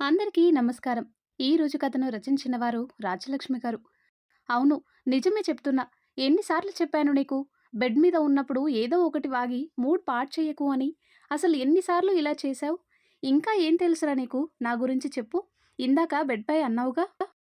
అందరికీ నమస్కారం. ఈ రోజు కథను రచించిన వారు రాజలక్ష్మి గారు. అవును, నిజమే చెప్తున్నా. ఎన్నిసార్లు చెప్పాను నీకు? బెడ్ మీద ఉన్నప్పుడు ఏదో ఒకటి వాగి మూడ్ పాడు చెయ్యకు అని. అసలు ఎన్నిసార్లు ఇలా చేశావు? ఇంకా ఏం తెలుసురా నీకు నా గురించి చెప్పు. ఇందాక బెడ్‌పై అన్నావుగా?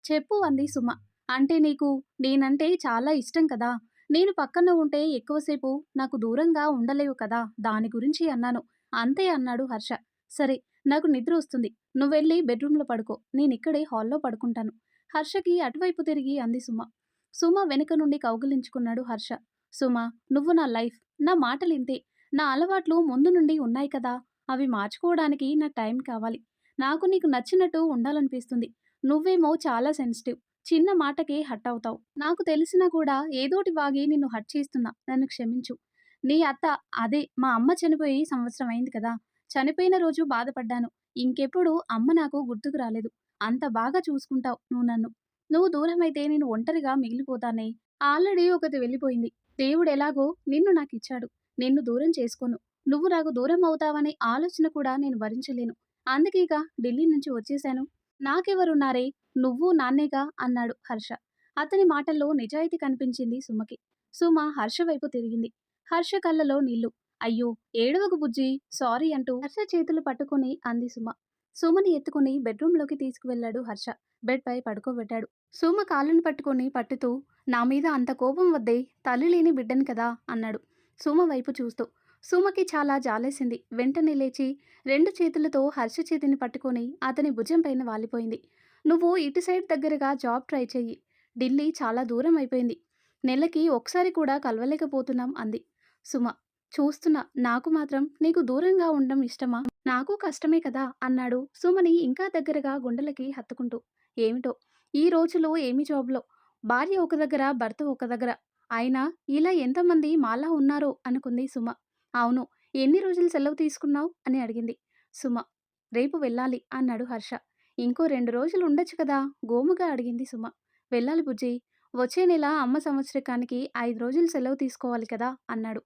చెప్పు అంది సుమ. అంటే నీకు నేనంటే చాలా ఇష్టం కదా! నేను పక్కన ఉంటే ఎక్కువసేపు నాకు దూరంగా ఉండలేవు కదా! దాని గురించి అన్నాను. అంతే అన్నాడు హర్ష. సరే, నాకు నిద్ర వస్తుంది. నువ్వెళ్ళి బెడ్‌రూమ్‌లో పడుకో. నేనిక్కడే హాల్‌లో పడుకుంటాను. హర్షకి అటువైపు తిరిగి అంది సుమ. సుమ వెనుక నుండి కౌగిలించుకున్నాడు హర్ష. సుమ, నువ్వు నా లైఫ్. నా మాటలింతే. నా అలవాట్లు ముందు నుండి ఉన్నాయి కదా! అవి మార్చుకోవడానికి నాకు టైం కావాలి. నాకు నీకు నచ్చినట్టు ఉండాలనిపిస్తుంది. నువ్వేమో చాలా సెన్సిటివ్. చిన్న మాటకే హర్ట్ అవుతావు. నాకు తెలిసినా కూడా ఏదోటి వాగి నిన్ను హర్ట్ చేస్తున్నా. నన్ను క్షమించు. నీ అత్త, అదే మా అమ్మ చనిపోయి సంవత్సరం అయింది కదా! చనిపోయిన రోజు బాధపడ్డాను. ఇంకెప్పుడు అమ్మ నాకు గుర్తుకు రాలేదు. అంత బాగా చూసుకుంటావు నువ్వు నన్ను. నువ్వు దూరమైతే నేను ఒంటరిగా మిగిలిపోతానే. ఆల్రెడీ ఒకతి వెళ్ళిపోయింది. దేవుడెలాగో నిన్ను నాకిచ్చాడు. నిన్ను దూరం చేసుకోను. నువ్వు నాకు దూరం అవుతావనే ఆలోచన కూడా నేను భరించలేను. అందుకేగా ఢిల్లీ నుంచి వచ్చేశాను. నాకెవరున్నారే? నువ్వు నాన్నేగా అన్నాడు హర్ష. అతని మాటల్లో నిజాయితీ కనిపించింది సుమకి. సుమ హర్ష వైపు తిరిగింది. హర్ష కళ్ళలో నీళ్లు. అయ్యో, ఏడవకు బుజ్జి, సారీ అంటూ హర్ష చేతులు పట్టుకుని అంది సుమ. సుమని ఎత్తుకుని బెడ్రూంలోకి తీసుకువెళ్ళాడు హర్ష. బెడ్ పై పడుకోబెట్టాడు. సుమ కాళ్ళను పట్టుకుని పట్టుతూ, నా మీద అంత కోపం వద్దే, తల్లి లేని బిడ్డను కదా అన్నాడు సుమ వైపు చూస్తూ. సుమకి చాలా జాలేసింది. వెంటనే లేచి రెండు చేతులతో హర్ష చేతిని పట్టుకొని అతని భుజం పైన వాలిపోయింది. నువ్వు ఇటు సైడ్ దగ్గరగా జాబ్ ట్రై చెయ్యి. ఢిల్లీ చాలా దూరం అయిపోయింది. నెలకి ఒకసారి కూడా కలవలేకపోతున్నాం అంది. సుమ, చూస్తున్నా. నాకు మాత్రం నీకు దూరంగా ఉండడం ఇష్టమా? నాకు కష్టమే కదా అన్నాడు సుమని ఇంకా దగ్గరగా గుండెలకి హత్తుకుంటూ. ఏమిటో ఈ రోజులో ఏమి జాబ్లో, భార్య ఒక దగ్గర భర్త ఒక దగ్గర, అయినా ఇలా ఎంతమంది మాలా ఉన్నారో అనుకుంది సుమ. అవును, ఎన్ని రోజులు సెలవు తీసుకున్నావు అని అడిగింది సుమ. రేపు వెళ్ళాలి అన్నాడు హర్ష. ఇంకో 2 రోజులు ఉండొచ్చు కదా గోముగా అడిగింది సుమ. వెళ్ళాలి బుజ్జి. వచ్చే నెల అమ్మ సంవత్సరికానికి 5 రోజులు సెలవు తీసుకోవాలి కదా అన్నాడు.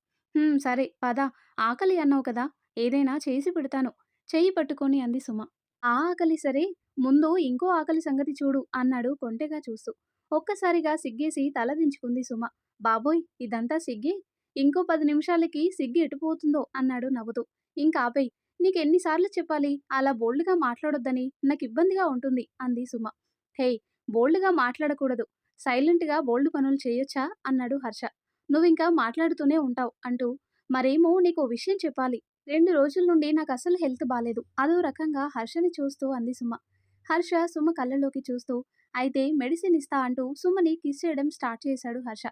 సరే పద. ఆకలి అన్నావు కదా, ఏదైనా చేసి పెడతాను. చెయ్యి పట్టుకొని అంది సుమ. ఆ ఆకలి సరే, ముందు ఇంకో ఆకలి సంగతి చూడు అన్నాడు కొంటెగా చూస్తూ. ఒక్కసారిగా సిగ్గేసి తల దించుకుంది సుమ. బాబోయ్, ఇదంతా సిగ్గే? ఇంకో 10 నిమిషాలకి సిగ్గు ఎటుపోతుందో అన్నాడు నవ్వుతూ. ఇంకాపేయ్. నీకెన్నిసార్లు చెప్పాలి అలా బోల్డ్‌గా మాట్లాడొద్దని? నాకిబ్బందిగా ఉంటుంది అంది సుమ. హేయ్, బోల్డ్‌గా మాట్లాడకూడదు. సైలెంట్‌గా బోల్డ్ పనులు చేయొచ్చా అన్నాడు హర్ష. నువ్వింకా మాట్లాడుతూనే ఉంటావు అంటూ, మరేమో నీకో విషయం చెప్పాలి. 2 రోజుల నుండి నాకసలు హెల్త్ బాలేదు. అదో రకంగా హర్షని చూస్తూ అంది సుమ. హర్ష సుమ కళ్ళలోకి చూస్తూ, అయితే మెడిసిన్ ఇస్తా అంటూ సుమని కిస్ చేయడం స్టార్ట్ చేశాడు హర్ష.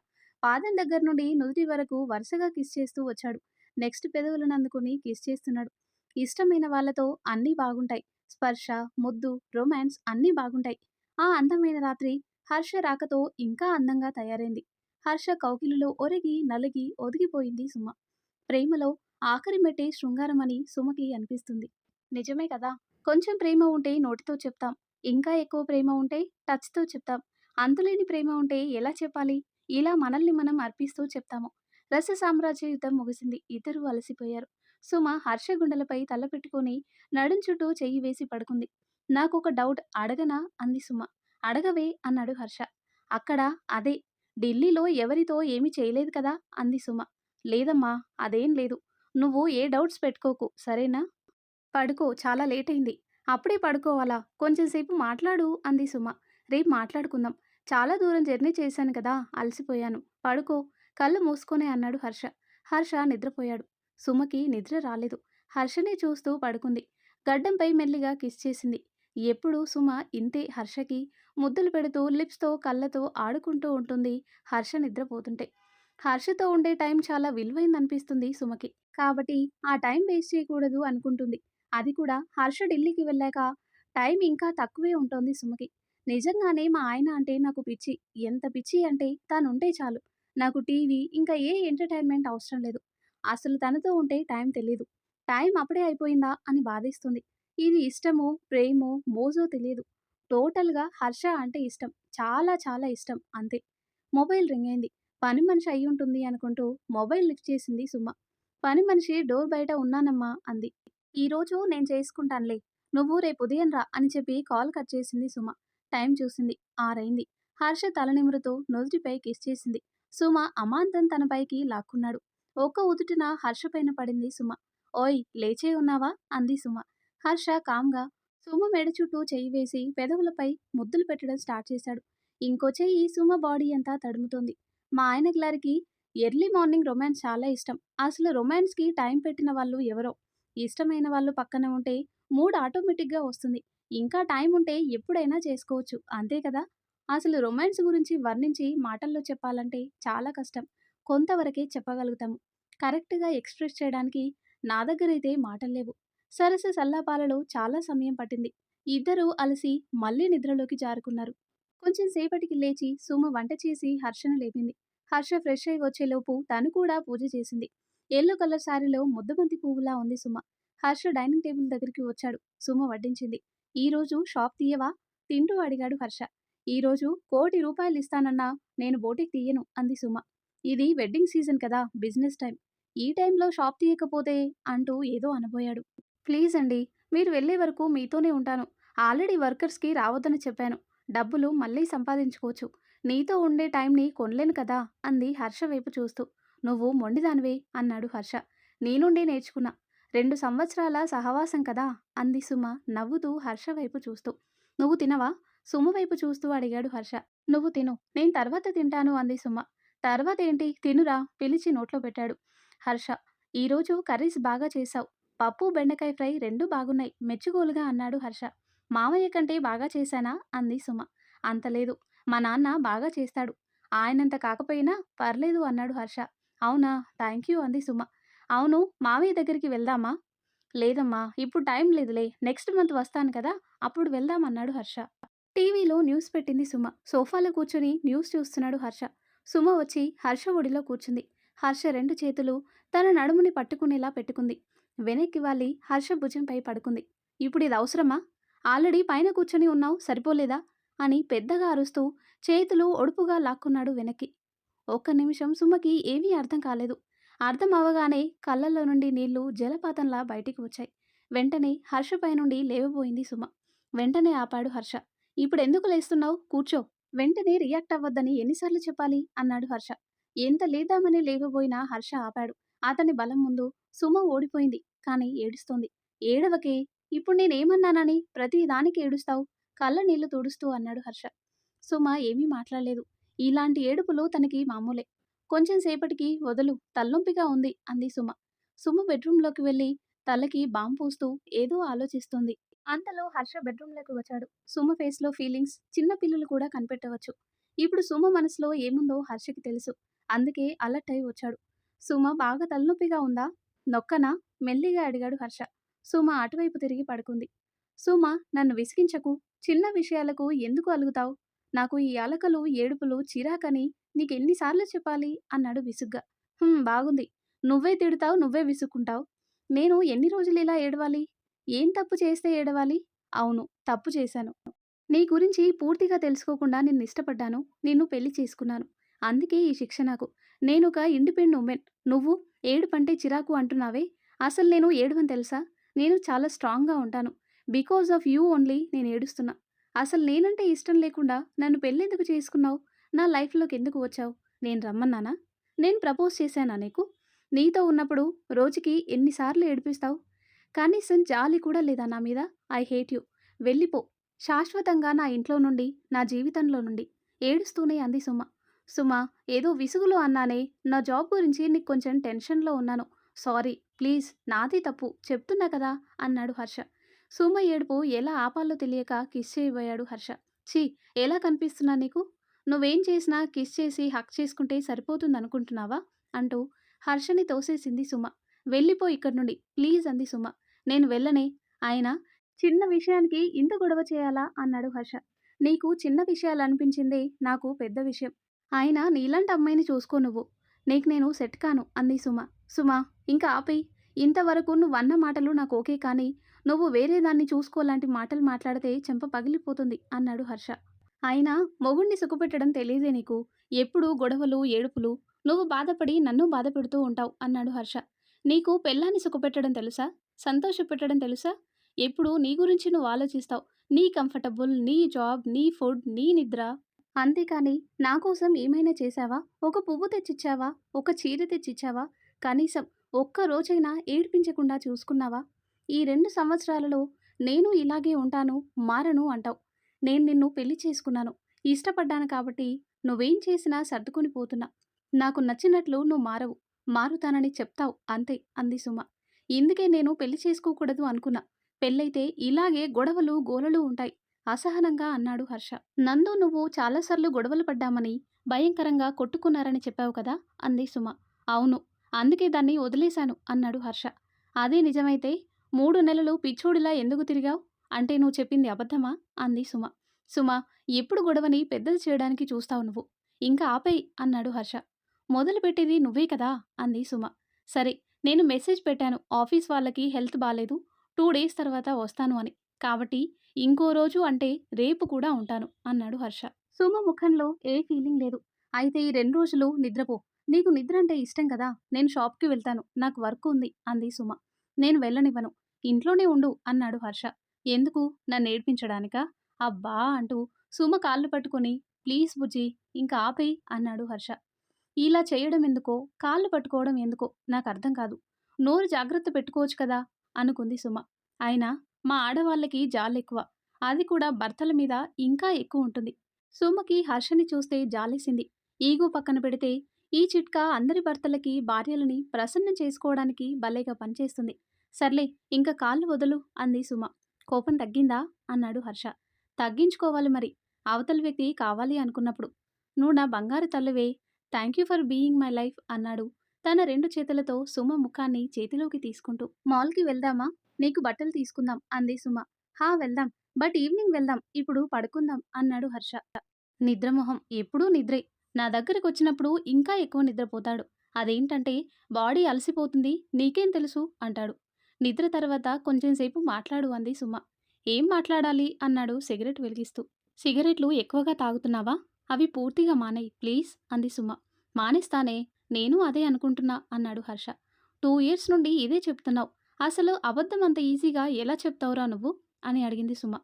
పాదం దగ్గర నుండి నుదిటి వరకు వరుసగా కిస్ చేస్తూ వచ్చాడు. నెక్స్ట్ పెదవులను అందుకుని కిస్ చేస్తున్నాడు. ఇష్టమైన వాళ్ళతో అన్నీ బాగుంటాయి. స్పర్శ, ముద్దు, రొమాన్స్ అన్నీ బాగుంటాయి. ఆ అందమైన రాత్రి హర్ష రాకతో ఇంకా అందంగా తయారైంది. హర్ష కౌగిలిలో ఒరిగి నలిగి ఒదిగిపోయింది సుమ. ప్రేమలో ఆఖరి మెట్టే శృంగారమని సుమకి అనిపిస్తుంది. నిజమే కదా! కొంచెం ప్రేమ ఉంటే నోటితో చెప్తాం. ఇంకా ఎక్కువ ప్రేమ ఉంటే టచ్‌తో చెప్తాం. అంతులేని ప్రేమ ఉంటే ఎలా చెప్పాలి? ఇలా మనల్ని మనం అర్పిస్తూ చెప్తాము. రస సామ్రాజ్య యుద్ధం ముగిసింది. ఇద్దరూ అలసిపోయారు. సుమ హర్ష గుండెలపై తల పెట్టుకొని నడుం చుట్టూ చెయ్యి వేసి పడుకుంది. నాకొక డౌట్ అడగనా అంది సుమ. అడగవే అన్నాడు హర్ష. అక్కడ అదే ఢిల్లీలో ఎవరితో ఏమీ చేయలేదు కదా అంది సుమ. లేదమ్మా, అదేం లేదు. నువ్వు ఏ డౌట్స్ పెట్టుకోకు సరేనా? పడుకో, చాలా లేటయింది. అప్పుడే పడుకోవాలా? కొంచెం సేపు మాట్లాడు అంది సుమ. రేపు మాట్లాడుకుందాం. చాలా దూరం జర్నీ చేశాను కదా, అలసిపోయాను. పడుకో. కళ్ళు మూసుకొనే అన్నాడు హర్ష. హర్ష నిద్రపోయాడు. సుమకి నిద్ర రాలేదు. హర్షనే చూస్తూ పడుకుంది. గడ్డంపై మెల్లిగా కిస్ చేసింది. ఎప్పుడూ సుమ ఇంతే హర్షకి ముద్దులు పెడుతూ లిప్స్‌తో కళ్ళతో ఆడుకుంటూ ఉంటుంది హర్ష నిద్రపోతుంటే. హర్షతో ఉండే టైం చాలా విలువైందనిపిస్తుంది సుమకి. కాబట్టి ఆ టైం వేస్ట్ చేయకూడదు అనుకుంటుంది. అది కూడా హర్ష ఢిల్లీకి వెళ్ళాక టైం ఇంకా తక్కువే ఉంటోంది సుమకి. నిజంగానే మా ఆయన అంటే నాకు పిచ్చి. ఎంత పిచ్చి అంటే తనుంటే చాలు. నాకు టీవీ, ఇంకా ఏ ఎంటర్‌టైన్‌మెంట్ అవసరం లేదు. అసలు తనతో ఉంటే టైం తెలీదు. టైం అప్పుడే అయిపోయిందా అని బాధేస్తుంది. ఇది ఇష్టమో, ప్రేమో, మోజో తెలియదు. టోటల్‌గా హర్ష అంటే ఇష్టం. చాలా చాలా ఇష్టం అంతే. మొబైల్ రింగ్ అయింది. పని మనిషి అయ్యుంటుంది అనుకుంటూ మొబైల్ లిఫ్ట్ చేసింది సుమ. పని మనిషి డోర్ బయట ఉన్నానమ్మా అంది. ఈరోజు నేను చేసుకుంటానులే. నువ్వు రేపు ఉదయం రా అని చెప్పి కాల్ కట్ చేసింది సుమ. టైం చూసింది. 6 అయింది. హర్ష తల నిమురుతూ నుదుటిపై కిస్ చేసింది. సుమ అమాంతం తన పైకి లాక్కున్నాడు. ఒక్క ఉదుటున హర్ష పైన పడింది సుమ. ఓయ్ లేచే ఉన్నావా అంది సుమ. హర్ష కామ్గా సుమ మెడ చుట్టూ చెయ్యి వేసి పెదవులపై ముద్దులు పెట్టడం స్టార్ట్ చేశాడు. ఇంకో చెయ్యి సుమ బాడీ అంతా తడుముతోంది. మా ఆయన గారికి ఎర్లీ మార్నింగ్ రొమాన్స్ చాలా ఇష్టం. అసలు రొమాన్స్కి టైం పెట్టిన వాళ్ళు ఎవరో. ఇష్టమైన వాళ్ళు పక్కన ఉంటే మూడ్ ఆటోమేటిక్గా వస్తుంది. ఇంకా టైం ఉంటే ఎప్పుడైనా చేసుకోవచ్చు అంతే కదా. అసలు రొమాన్స్ గురించి వర్ణించి మాటల్లో చెప్పాలంటే చాలా కష్టం. కొంతవరకే చెప్పగలుగుతాము. కరెక్ట్గా ఎక్స్ప్రెస్ చేయడానికి నా దగ్గరైతే మాటలు లేవు. సరస సల్లాపాలలో చాలా సమయం పట్టింది. ఇద్దరూ అలసి మళ్ళీ నిద్రలోకి జారుకున్నారు. కొంచెం సేపటికి లేచి సుమ వంట చేసి హర్షను లేపింది. హర్ష ఫ్రెష్ అయి వచ్చేలోపు తను కూడా పూజ చేసింది. ఎల్లో కలర్ శారీలో ముద్దబంతి పువ్వులా ఉంది సుమ. హర్ష డైనింగ్ టేబుల్ దగ్గరికి వచ్చాడు. సుమ వడ్డించింది. ఈరోజు షాప్ తీయవా తింటూ అడిగాడు హర్ష. ఈరోజు ₹1,00,00,000 ఇస్తానన్నా నేను బోటిక్ తీయను అంది సుమ. ఇది వెడ్డింగ్ సీజన్ కదా, బిజినెస్ టైం. ఈ టైంలో షాప్ తీయకపోతే అంటూ ఏదో అనబోయాడు. ప్లీజ్ అండి, మీరు వెళ్ళే వరకు మీతోనే ఉంటాను. ఆల్రెడీ వర్కర్స్కి రావద్దని చెప్పాను. డబ్బులు మళ్ళీ సంపాదించుకోవచ్చు. నీతో ఉండే టైంని కొనలేను కదా అంది హర్ష వైపు చూస్తూ. నువ్వు మొండిదానివే అన్నాడు హర్ష. నీ నుండే నేర్చుకున్నా. 2 సంవత్సరాల సహవాసం కదా అంది సుమ నవ్వుతూ హర్ష వైపు చూస్తూ. నువ్వు తినవా సుమ వైపు చూస్తూ అడిగాడు హర్ష. నువ్వు తిను, నేను తర్వాత తింటాను అంది సుమ. తర్వాత ఏంటి తినురా పిలిచి నోట్లో పెట్టాడు హర్ష. ఈరోజు కర్రీస్ బాగా చేశావు. పప్పు బెండకాయ ఫ్రై రెండూ బాగున్నాయి మెచ్చుకోలుగా అన్నాడు హర్ష. మామయ్య కంటే బాగా చేశానా అంది సుమ. అంత లేదు, మా నాన్న బాగా చేస్తాడు. ఆయనంత కాకపోయినా పర్లేదు అన్నాడు హర్ష. అవునా, థ్యాంక్ యూ అంది సుమ. అవును, మామయ్య దగ్గరికి వెళ్దామా? లేదమ్మా, ఇప్పుడు టైం లేదులే, నెక్స్ట్ మంత్ వస్తాను కదా, అప్పుడు వెళ్దాం అన్నాడు హర్ష. టీవీలో న్యూస్ పెట్టింది సుమ. సోఫాలో కూర్చుని న్యూస్ చూస్తున్నాడు హర్ష. సుమ వచ్చి హర్ష ఒడిలో కూర్చుంది. హర్ష 2 చేతులు తన నడుముని పట్టుకునేలా పెట్టుకుంది. వెనక్కి వాలి హర్ష భుజంపై పడుకుంది. ఇప్పుడు ఇది అవసరమా? ఆల్రెడీ పైన కూర్చొని ఉన్నావు, సరిపోలేదా అని పెద్దగా అరుస్తూ చేతులు ఒడుపుగా లాక్కున్నాడు వెనక్కి. ఒక్క నిమిషం సుమకి ఏమీ అర్థం కాలేదు. అర్థం అవగానే కళ్ళల్లో నుండి నీళ్లు జలపాతంలా బయటికి వచ్చాయి. వెంటనే హర్షపై నుండి లేవబోయింది సుమ. వెంటనే ఆపాడు హర్ష. ఇప్పుడెందుకు లేస్తున్నావు, కూర్చో. వెంటనే రియాక్ట్ అవ్వద్దని ఎన్నిసార్లు చెప్పాలి అన్నాడు హర్ష. ఎంత లేద్దామని లేవబోయినా హర్ష ఆపాడు. అతని బలం ముందు సుమ ఓడిపోయింది. కానీ ఏడుస్తోంది. ఏడవకే, ఇప్పుడు నేనేమన్నానని ప్రతి దానికి ఏడుస్తావు కళ్ళ నీళ్లు తుడుస్తూ అన్నాడు హర్ష. సుమ ఏమీ మాట్లాడలేదు. ఇలాంటి ఏడుపులు తనకి మామూలే. కొంచెం సేపటికి వదలు, తలనొప్పిగా ఉంది అంది సుమ. సుమ బెడ్రూంలోకి వెళ్ళి తలకి బామ్ పూస్తూ ఏదో ఆలోచిస్తోంది. అంతలో హర్ష బెడ్రూంలోకి వచ్చాడు. సుమ ఫేస్లో ఫీలింగ్స్ చిన్న పిల్లలు కూడా కనిపెట్టవచ్చు. ఇప్పుడు సుమ మనసులో ఏముందో హర్షకి తెలుసు. అందుకే అలర్ట్ అయి వచ్చాడు. సుమ బాగా తలనొప్పిగా ఉందా, నొక్కనా మెల్లిగా అడిగాడు హర్ష. సుమ అటువైపు తిరిగి పడుకుంది. సుమ, నన్ను విసిగించకు. చిన్న విషయాలకు ఎందుకు అలుగుతావు? నాకు ఈ అలకలు ఏడుపులు చిరాకని నీకెన్నిసార్లు చెప్పాలి అన్నాడు విసుగ్గా. బాగుంది. నువ్వే తిడతావు, నువ్వే విసుక్కుంటావు. నేను ఎన్ని రోజులు ఇలా ఏడవాలి? ఏం తప్పు చేస్తే ఏడవాలి? అవును, తప్పు చేశాను. నీ గురించి పూర్తిగా తెలుసుకోకుండా నిన్నిష్టపడ్డాను. నిన్ను పెళ్లి చేసుకున్నాను. అందుకే ఈ శిక్ష నాకు. నేనొక ఇండిపెండెంట్ ఉమెన్. నువ్వు ఏడుపంటే చిరాకు అంటున్నావే. అసలు నేను ఏడవని తెలుసా? నేను చాలా స్ట్రాంగ్‌గా ఉంటాను. బికాజ్ ఆఫ్ యూ ఓన్లీ నేను ఏడుస్తున్నా. అసలు నేనంటే ఇష్టం లేకుండా నన్ను పెళ్ళెందుకు చేసుకున్నావు? నా లైఫ్‌లోకి ఎందుకు వచ్చావు? నేను రమ్మన్నానా? నేను ప్రపోజ్ చేశానా నీకు? నీతో ఉన్నప్పుడు రోజుకి ఎన్నిసార్లు ఏడిపిస్తావు? కనీసం జాలి కూడా లేదా నా మీద? I hate you. వెళ్ళిపో. శాశ్వతంగా నా ఇంట్లో నుండి, నా జీవితంలో నుండి ఏడుస్తూనే అంది సుమ. సుమ, ఏదో విసుగులో అన్నానే. నా జాబ్ గురించి నీకు కొంచెం టెన్షన్‌లో ఉన్నాను. సారీ. ప్లీజ్, నాది తప్పు చెప్తున్నా కదా అన్నాడు హర్ష. సుమ ఏడుపు ఎలా ఆపాలో తెలియక కిస్ చేయబోయాడు హర్ష. ఛీ, ఎలా కనిపిస్తున్నా నీకు? నువ్వేం చేసినా కిస్ చేసి హగ్ చేసుకుంటే సరిపోతుందనుకుంటున్నావా అంటూ హర్షని తోసేసింది సుమ. వెళ్ళిపో ఇక్కడి నుండి ప్లీజ్ అంది సుమ. నేను వెళ్ళనే. ఆయన చిన్న విషయానికి ఇంత గొడవ చేయాలా అన్నాడు హర్ష. నీకు చిన్న విషయాలనిపించిందే నాకు పెద్ద విషయం. ఆయన నీలాంటి అమ్మాయిని చూసుకో నువ్వు. నీకు నేను సెట్ కాను అంది సుమ. సుమ, ఇంకా ఆపేయ్. ఇంతవరకు నువ్వన్న మాటలు నాకు ఓకే, కానీ నువ్వు వేరే దాన్ని చూసుకోలాంటి మాటలు మాట్లాడితే చెంప పగిలిపోతుంది అన్నాడు హర్ష. అయినా మొగుణ్ణి సుఖపెట్టడం తెలీదే నీకు. ఎప్పుడూ గొడవలు, ఏడుపులు. నువ్వు బాధపడి నన్ను బాధపెడుతూ ఉంటావు అన్నాడు హర్ష. నీకు పెళ్ళాన్ని సుఖపెట్టడం తెలుసా? సంతోషపెట్టడం తెలుసా? ఎప్పుడు నీ గురించి నువ్వు ఆలోచిస్తావు. నీ కంఫర్టబుల్, నీ జాబ్, నీ ఫుడ్, నీ నిద్ర. అంతేకాని నా కోసం ఏమైనా చేశావా? ఒక పువ్వు తెచ్చిచ్చావా? ఒక చీర తెచ్చిచ్చావా? కనీసం ఒక్క రోజైనా ఏడిపించకుండా చూసుకున్నావా? ఈ 2 సంవత్సరాలలో నేను ఇలాగే ఉంటాను, మారను అంటావు. నేను నిన్ను పెళ్లి చేసుకున్నాను. ఇష్టపడ్డాను కాబట్టి నువ్వేం చేసినా సర్దుకొని పోతున్నా. నాకు నచ్చినట్లు నువ్వు మారవు. మారుతానని చెప్తావు అంతే అంది సుమ. ఇందుకే నేను పెళ్లి చేసుకోకూడదు అనుకున్నా. పెళ్ళైతే ఇలాగే గొడవలు, గోలలు ఉంటాయి అసహనంగా అన్నాడు హర్ష. నందు నువ్వు చాలాసార్లు గొడవలు పడ్డామని, భయంకరంగా కొట్టుకున్నారని చెప్పావు కదా అంది సుమ. అవును. అందుకే దాన్ని వదిలేశాను అన్నాడు హర్ష. అదే నిజమైతే 3 నెలలు పిచ్చోడిలా ఎందుకు తిరిగావు? అంటే నువ్వు చెప్పింది అబద్ధమా అంది సుమ. సుమ, ఎప్పుడు గొడవని పెద్దది చేయడానికి చూస్తావు నువ్వు. ఇంకా ఆపేయ్ అన్నాడు హర్ష. మొదలుపెట్టేది నువ్వే కదా అంది సుమ. సరే, నేను మెసేజ్ పెట్టాను ఆఫీస్ వాళ్ళకి హెల్త్ బాలేదు, 2 డేస్ తర్వాత వస్తాను అని. కాబట్టి ఇంకో రోజు అంటే రేపు కూడా ఉంటాను అన్నాడు హర్ష. సుమ ముఖంలో ఏ ఫీలింగ్ లేదు. అయితే ఈ 2 రోజులు నిద్రపో. నీకు నిద్ర అంటే ఇష్టం కదా, నేను షాప్కి వెళ్తాను, నాకు వర్క్ ఉంది అంది సుమ. నేను వెళ్ళనివ్వను, ఇంట్లోనే ఉండు అన్నాడు హర్ష. ఎందుకు, నన్ను ఏడ్పించడానికా? అబ్బా అంటూ సుమ కాళ్ళు పట్టుకొని ప్లీజ్ బుజ్జి, ఇంకా ఆపేయ్ అన్నాడు హర్ష. ఇలా చేయడం ఎందుకో, కాళ్ళు పట్టుకోవడం ఎందుకో నాకు అర్థం కాదు. నోరు జాగ్రత్త పెట్టుకోవచ్చు కదా అనుకుంది సుమ. అయినా మా ఆడవాళ్ళకి జాలెక్కువ. అది కూడా భర్తల మీద ఇంకా ఎక్కువ ఉంటుంది. సుమకి హర్షని చూస్తే జాలేసింది. ఈగో పక్కన పెడితే ఈ చిట్కా అందరి భర్తలకి భార్యలని ప్రసన్నం చేసుకోవడానికి భలేగా పనిచేస్తుంది. సర్లే, ఇంకా కాళ్ళు వదులు అంది సుమ. కోపం తగ్గిందా అన్నాడు హర్ష. తగ్గించుకోవాలి మరి, అవతలి వ్యక్తి కావాలి అనుకున్నప్పుడు. నువ్వు నా బంగారు తల్లివే, thank you for being my life అన్నాడు తన 2 చేతులతో సుమ ముఖాన్ని చేతిలోకి తీసుకుంటూ. మాల్కి వెళ్దామా? నీకు బట్టలు తీసుకుందాం అంది సుమ. హా వెళ్దాం, బట్ ఈవినింగ్ వెళ్దాం, ఇప్పుడు పడుకుందాం అన్నాడు హర్ష. నిద్రమొహం, ఎప్పుడూ నిద్రే. నా దగ్గరకొచ్చినప్పుడు ఇంకా ఎక్కువ నిద్రపోతాడు. అదేంటంటే బాడీ అలసిపోతుంది, నీకేం తెలుసు అంటాడు. నిద్ర తర్వాత కొంచెం సేపు మాట్లాడు అంది సుమ. ఏం మాట్లాడాలి అన్నాడు సిగరెట్ వెలిగిస్తూ. సిగరెట్లు ఎక్కువగా తాగుతున్నావా? అవి పూర్తిగా మానేయ్ ప్లీజ్ అంది సుమ. మానేస్తానే, నేను అదే అనుకుంటున్నా అన్నాడు హర్ష. 2 ఇయర్స్ నుండి ఇదే చెప్తున్నావు. అసలు అబద్ధం అంత ఈజీగా ఎలా చెప్తావురా నువ్వు అని అడిగింది సుమ.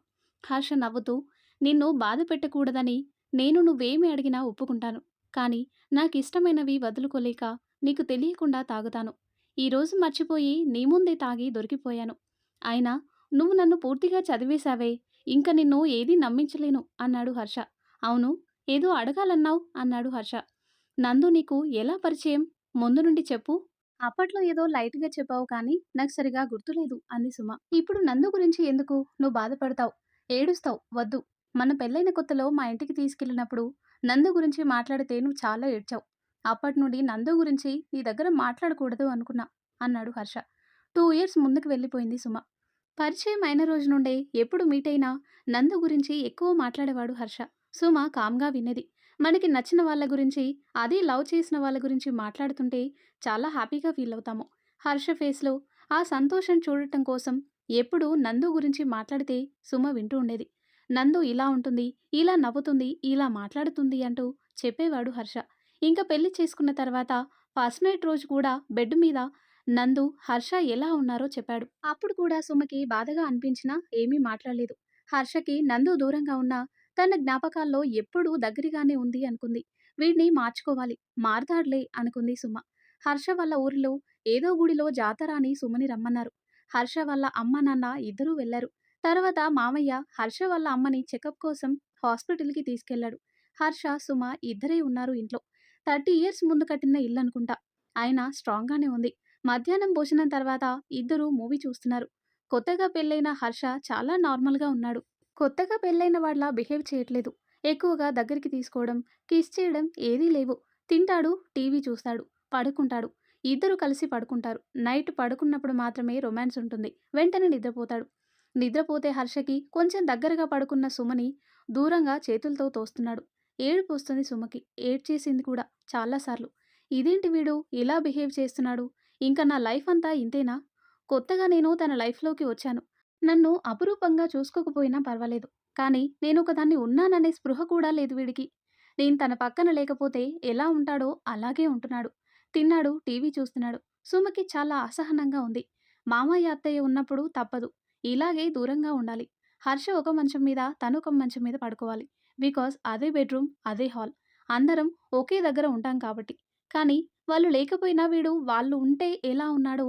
హర్ష నవ్వుతూ, నిన్ను బాధ పెట్టకూడదని నేను నువ్వేమి అడిగినా ఒప్పుకుంటాను. కానీ నాకిష్టమైనవి వదులుకోలేక నీకు తెలియకుండా తాగుతాను. ఈరోజు మర్చిపోయి నీ ముందే తాగి దొరికిపోయాను. అయినా నువ్వు నన్ను పూర్తిగా చదివేశావే, ఇంక నిన్ను ఏదీ నమ్మించలేను అన్నాడు హర్ష. అవును, ఏదో అడగాలన్నావు అన్నాడు హర్ష. నందు నీకు ఎలా పరిచయం? ముందు నుండి చెప్పు. అప్పట్లో ఏదో లైట్‌గా చెప్పావు కానీ నాకు సరిగా గుర్తులేదు అంది సుమ. ఇప్పుడు నందు గురించి ఎందుకు? నువ్వు బాధపడతావు, ఏడుస్తావు, వద్దు. మన పెళ్ళైన కొత్తలో మా ఇంటికి తీసుకెళ్ళినప్పుడు నందు గురించి మాట్లాడితే నువ్వు చాలా ఏడ్చావు. అప్పటి నుండి నందు గురించి నీ దగ్గర మాట్లాడకూడదు అనుకున్నా అన్నాడు హర్ష. 2 ఇయర్స్ ముందుకు వెళ్ళిపోయింది సుమ. పరిచయం అయిన రోజు నుండే ఎప్పుడు మీట్ అయినా నందు గురించి ఎక్కువ మాట్లాడేవాడు హర్ష. సుమ కామ్గా వినేది. మనకి నచ్చిన వాళ్ళ గురించి, అదే లవ్ చేసిన వాళ్ళ గురించి మాట్లాడుతుంటే చాలా హ్యాపీగా ఫీల్ అవుతాము. హర్ష ఫేస్లో ఆ సంతోషం చూడటం కోసం ఎప్పుడూ నందు గురించి మాట్లాడితే సుమ వింటూ ఉండేది. నందు ఇలా ఉంటుంది, ఇలా నవ్వుతుంది, ఇలా మాట్లాడుతుంది అంటూ చెప్పేవాడు హర్ష. ఇంకా పెళ్లి చేసుకున్న తర్వాత ఫస్ట్ నైట్ రోజు కూడా బెడ్ మీద నందు, హర్ష ఎలా ఉన్నారో చెప్పాడు. అప్పుడు కూడా సుమకి బాధగా అనిపించినా ఏమీ మాట్లాడలేదు. హర్షకి నందు దూరంగా ఉన్నా తన జ్ఞాపకాల్లో ఎప్పుడూ దగ్గరగానే ఉంది అనుకుంది. వీడిని మార్చుకోవాలి, మారతాడులే అనుకుంది సుమ. హర్ష వాళ్ళ ఊరిలో ఏదో గుడిలో జాతర అని సుమని రమ్మన్నారు. హర్ష వాళ్ళ అమ్మ నాన్న ఇద్దరూ వెళ్లారు. తర్వాత మామయ్య హర్ష వాళ్ళ అమ్మని చెకప్ కోసం హాస్పిటల్కి తీసుకెళ్లాడు. హర్ష, సుమ ఇద్దరే ఉన్నారు ఇంట్లో. 30 ఇయర్స్ ముందు కట్టిన ఇల్లు అనుకుంటా, అయినా స్ట్రాంగ్గానే ఉంది. మధ్యాహ్నం భోజనం తర్వాత ఇద్దరూ మూవీ చూస్తున్నారు. కొత్తగా పెళ్ళైన హర్ష చాలా నార్మల్గా ఉన్నాడు. కొత్తగా పెళ్ళైన వాళ్ళ బిహేవ్ చేయట్లేదు. ఎక్కువగా దగ్గరికి తీసుకోవడం, కిస్ చేయడం ఏదీ లేవు. తింటాడు, టీవీ చూస్తాడు, పడుకుంటాడు. ఇద్దరు కలిసి పడుకుంటారు. నైట్ పడుకున్నప్పుడు మాత్రమే రొమాన్స్ ఉంటుంది. వెంటనే నిద్రపోతాడు. నిద్రపోతే హర్షకి కొంచెం దగ్గరగా పడుకున్న సుమని దూరంగా చేతులతో తోస్తున్నాడు. ఏడుపు వస్తుంది సుమకి. ఏడ్చేసింది కూడా చాలాసార్లు. ఇదేంటి వీడు ఇలా బిహేవ్ చేస్తున్నాడు? ఇంకా నా లైఫ్ అంతా ఇంతేనా? కొత్తగా నేను తన లైఫ్‌లోకి వచ్చాను. నన్ను అపురూపంగా చూసుకోకపోయినా పర్వాలేదు. కానీ నేనొకదాన్ని ఉన్నాననే స్పృహ కూడా లేదు వీడికి. నేను తన పక్కన లేకపోతే ఎలా ఉంటాడో అలాగే ఉంటున్నాడు. తిన్నాడు, టీవీ చూస్తున్నాడు. సుమకి చాలా అసహనంగా ఉంది. మామయ్య, అత్తయ్య ఉన్నప్పుడు తప్పదు. ఇలాగే దూరంగా ఉండాలి. హర్ష ఒక మంచం మీద, తను ఒక మంచం మీద పడుకోవాలి. బికాజ్ అదే బెడ్‌రూమ్, అదే హాల్. అందరం ఒకే దగ్గర ఉంటాం కాబట్టి. కానీ వాళ్ళు లేకపోయినా వాళ్ళు ఉంటే ఎలా ఉన్నాడో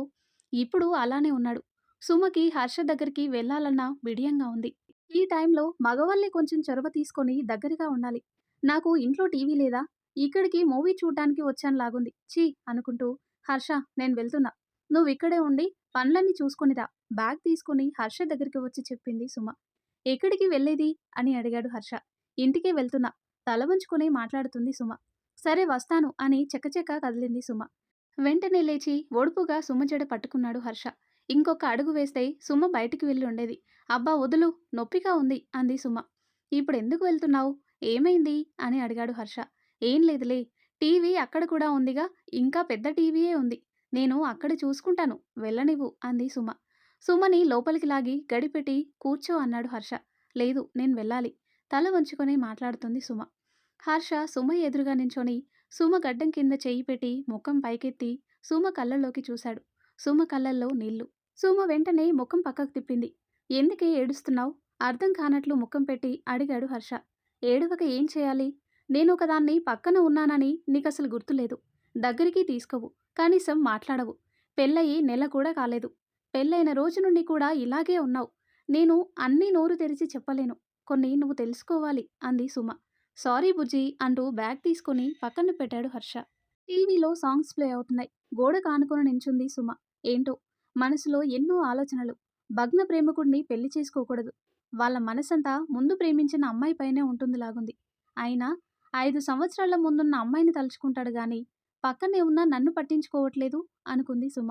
ఇప్పుడు అలానే ఉన్నాడు. సుమకి హర్ష దగ్గరికి వెళ్ళాలన్న బిడియంగా ఉంది. ఈ టైంలో మగవాళ్ళే కొంచెం చొరవ తీసుకొని దగ్గరగా ఉండాలి. నాకు ఇంట్లో టీవీ లేదా? ఇక్కడికి మూవీ చూడ్డానికి వచ్చానులాగుంది. ఛీ! అనుకుంటూ హర్ష నేను వెళ్తున్నా. నువ్విక్కడే ఉండి పనులన్నీ చూసుకొని రా. బ్యాగ్ తీసుకొని హర్ష దగ్గరికి వచ్చి చెప్పింది సుమ. ఎక్కడికి వెళ్ళేది? అని అడిగాడు హర్ష. ఇంటికే వెళ్తున్నా. తల వంచుకొని మాట్లాడుతుంది సుమ. సరే వస్తాను అని చకచకా కదిలింది సుమ. వెంటనే లేచి ఒడుపుగా సుమ జడ పట్టుకున్నాడు హర్ష. ఇంకొక అడుగు వేస్తే సుమ బయటికి వెళ్ళి ఉండేది. అబ్బా వదులు, నొప్పిగా ఉంది అంది సుమ. ఇప్పుడెందుకు వెళ్తున్నావు? ఏమైంది? అని అడిగాడు హర్ష. ఏం లేదులే. టీవీ అక్కడ కూడా ఉందిగా, ఇంకా పెద్ద టీవీయే ఉంది. నేను అక్కడ చూసుకుంటాను. వెళ్ళనివ్వు అంది సుమ. సుమని లోపలికి లాగి గడిపెట్టి కూర్చో అన్నాడు హర్ష. లేదు నేను వెళ్ళాలి. తల వంచుకొని మాట్లాడుతుంది సుమ. హర్ష సుమ ఎదురుగా నించొని సుమ గడ్డం కింద చెయ్యి పెట్టి ముఖం పైకెత్తి సుమ కళ్ళల్లోకి చూశాడు. సుమ కళ్ళల్లో నీళ్లు. సుమ వెంటనే ముఖం పక్కకు తిప్పింది. ఎందుకే ఏడుస్తున్నావు? అర్థం కానట్లు ముఖం పెట్టి అడిగాడు హర్ష. ఏడవక ఏం చేయాలి? నేనొకదాన్ని పక్కన ఉన్నానని నీకసలు గుర్తులేదు. దగ్గరికి తీసుకోవు. కనీసం మాట్లాడవు. పెళ్ళయి నెల కూడా కాలేదు. పెళ్ళైన రోజు నుండి కూడా ఇలాగే ఉన్నావు. నేను అన్నీ నోరు తెరిచి చెప్పలేను. కొన్ని నువ్వు తెలుసుకోవాలి అంది సుమ. సారీ బుజ్జి అంటూ బ్యాగ్ తీసుకొని పక్కన పెట్టాడు హర్ష. టీవీలో సాంగ్స్ ప్లే అవుతున్నాయి. గోడ కానుకొని నించుంది సుమ. ఏంటో మనసులో ఎన్నో ఆలోచనలు. భగ్న ప్రేమికుడిని పెళ్లి చేసుకోకూడదు. వాళ్ళ మనసంతా ముందు ప్రేమించిన అమ్మాయి పైనే ఉంటుందిలాగుంది. అయినా 5 సంవత్సరాల ముందున్న అమ్మాయిని తలుచుకుంటాడు గాని పక్కనే ఉన్న నన్ను పట్టించుకోవట్లేదు అనుకుంది సుమ.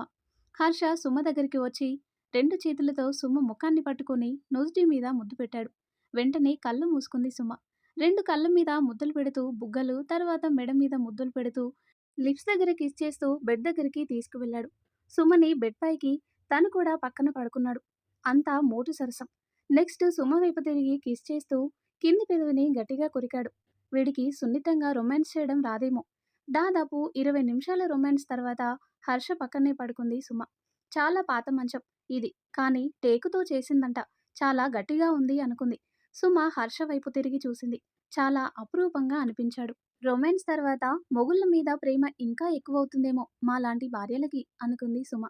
హర్ష సుమ దగ్గరికి వచ్చి 2 చేతులతో సుమ ముఖాన్ని పట్టుకొని నుదుటి మీద ముద్దు పెట్టాడు. వెంటనే కళ్ళు మూసుకుంది సుమ. 2 కళ్ళ మీద ముద్దులు పెడుతూ బుగ్గలు, తర్వాత మెడ మీద ముద్దులు పెడుతూ లిప్స్ దగ్గర కిస్ చేస్తూ బెడ్ దగ్గరికి తీసుకువెళ్ళాడు. సుమని బెడ్ పైకి తను కూడా పక్కన పడుకున్నాడు. అంతా మోటు సరసం. నెక్స్ట్ సుమ వైపు తిరిగి కిస్ చేస్తూ కింది పెదవిని గట్టిగా కొరికాడు. వీడికి సున్నితంగా రొమాన్స్ చేయడం రాదేమో. దాదాపు 20 నిమిషాల రొమాన్స్ తర్వాత హర్ష పక్కనే పడుకుంది సుమ. చాలా పాత మంచం ఇది, కానీ టేకుతో చేసిందంట. చాలా గట్టిగా ఉంది అనుకుంది. సుమ హర్ష వైపు తిరిగి చూసింది. చాలా అపురూపంగా అనిపించాడు. రొమాన్స్ తర్వాత మొగుళ్ళ మీద ప్రేమ ఇంకా ఎక్కువవుతుందేమో మాలాంటి భార్యలకి అనుకుంది సుమ.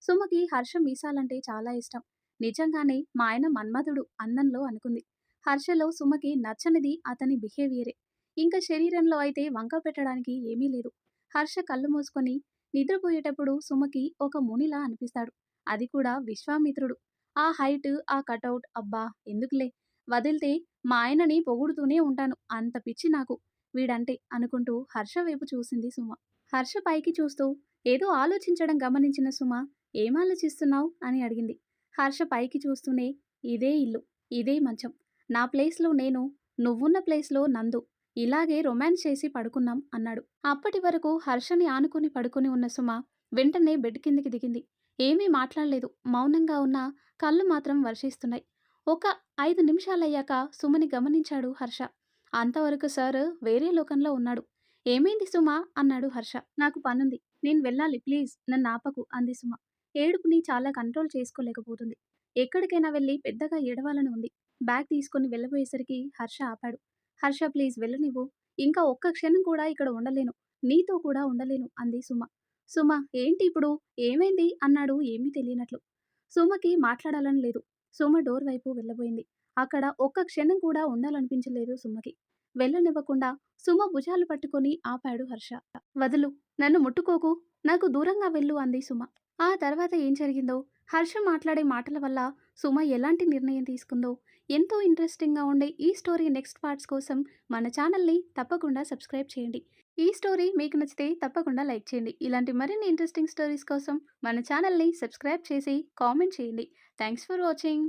సుమకి హర్ష మీసాలంటే చాలా ఇష్టం. నిజంగానే మా ఆయన మన్మధుడు అందంలో అనుకుంది. హర్షలో సుమకి నచ్చనిది అతని బిహేవియరే. ఇంకా శరీరంలో అయితే వంక పెట్టడానికి ఏమీ లేదు. హర్ష కళ్ళు మూసుకొని నిద్రపోయేటప్పుడు సుమకి ఒక మునిలా అనిపిస్తాడు. అది కూడా విశ్వామిత్రుడు. ఆ హైట్, ఆ కటౌట్, అబ్బా ఎందుకులే, వదిలితే మా ఆయనని పొగుడుతూనే ఉంటాను. అంత పిచ్చి నాకు వీడంటే అనుకుంటూ హర్ష వైపు చూసింది సుమ. హర్ష పైకి చూస్తూ ఏదో ఆలోచించడం గమనించిన సుమ ఏం ఆలోచిస్తున్నావు అని అడిగింది. హర్ష పైకి చూస్తూనే ఇదే ఇల్లు, ఇదే మంచం, నా ప్లేస్లో నేను, నువ్వున్న ప్లేస్లో నందు, ఇలాగే రొమాన్స్ చేసి పడుకున్నాం అన్నాడు. అప్పటి వరకు హర్షని ఆనుకుని పడుకుని ఉన్న సుమ వెంటనే బెడ్ కిందికి దిగింది. ఏమీ మాట్లాడలేదు. మౌనంగా ఉన్న కళ్ళు మాత్రం వర్షిస్తున్నాయి. ఒక 5 నిమిషాలయ్యాక సుమని గమనించాడు హర్ష. అంతవరకు సార్ వేరే లోకంలో ఉన్నాడు. ఏమైంది సుమా అన్నాడు హర్ష. నాకు పనుంది, నేను వెళ్ళాలి, ప్లీజ్ నన్ను ఆపకు అంది సుమ. ఏడుపుని చాలా కంట్రోల్ చేసుకోలేకపోతుంది. ఎక్కడికైనా వెళ్ళి పెద్దగా ఏడవాలని ఉంది. బ్యాగ్ తీసుకుని వెళ్ళబోయేసరికి హర్ష ఆపాడు. హర్ష ప్లీజ్ వెళ్ళనివ్వు. ఇంకా ఒక్క క్షణం కూడా ఇక్కడ ఉండలేను. నీతో కూడా ఉండలేను అంది సుమ. సుమ ఏంటి ఇప్పుడు? ఏమైంది అన్నాడు ఏమీ తెలియనట్లు. సుమకి మాట్లాడాలని లేదు. సుమ డోర్ వైపు వెళ్ళబోయింది. అక్కడ ఒక్క క్షణం కూడా ఉండాలనిపించలేదు సుమకి. వెళ్ళనివ్వకుండా సుమ భుజాలు పట్టుకొని ఆపాడు హర్ష. వదులు, నన్ను ముట్టుకోకు, నాకు దూరంగా వెళ్ళు అంది సుమ. ఆ తర్వాత ఏం జరిగిందో, హర్ష మాట్లాడే మాటల వల్ల సుమ ఎలాంటి నిర్ణయం తీసుకుందో, ఎంతో ఇంట్రెస్టింగ్గా ఉండే ఈ స్టోరీ నెక్స్ట్ పార్ట్స్ కోసం మన ఛానల్ని తప్పకుండా సబ్స్క్రైబ్ చేయండి. ఈ స్టోరీ మీకు నచ్చితే తప్పకుండా లైక్ చేయండి. ఇలాంటి మరిన్ని ఇంట్రెస్టింగ్ స్టోరీస్ కోసం మన ఛానల్ని సబ్స్క్రైబ్ చేసి కామెంట్ చేయండి. Thanks for watching.